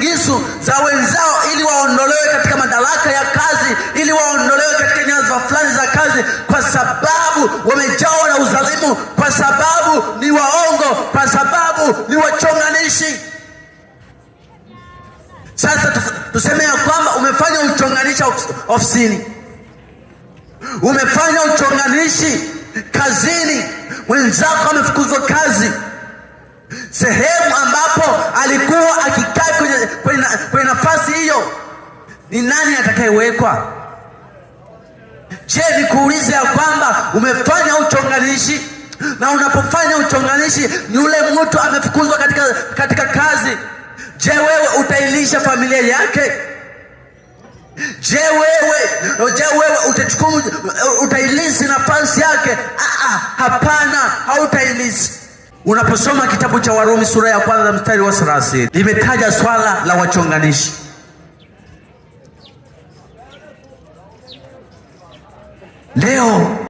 figisu za wenzao ili waondolewe katika madaraka ya kazi, ili waondolewe katika nyadhifa fulani za kazi, kwa sababu wamejawa na udhalimu, kwa sababu ni waongo, kwa sababu ni wachonganishi. Sasa tuseme ya kwamba umefanya uchonganishi ofisini, umefanya uchonganishi kazini, mwenzako amefukuzwa kazi, sehemu ambapo alikuwa akikaa kwenye nafasi hiyo, ni nani atakayewekwa? Je, nikuulize ya kwamba umefanya uchonganishi, na unapofanya uchonganishi ni yule mtu amefukuzwa katika kazi, je, wewe utailisha familia yake? Je, wewe utailisi nafasi yake? Hapana, hautailisi. Unaposoma kitabu cha Warumi sura ya 1 mstari wa 30, limetaja swala la wachonganishi. Leo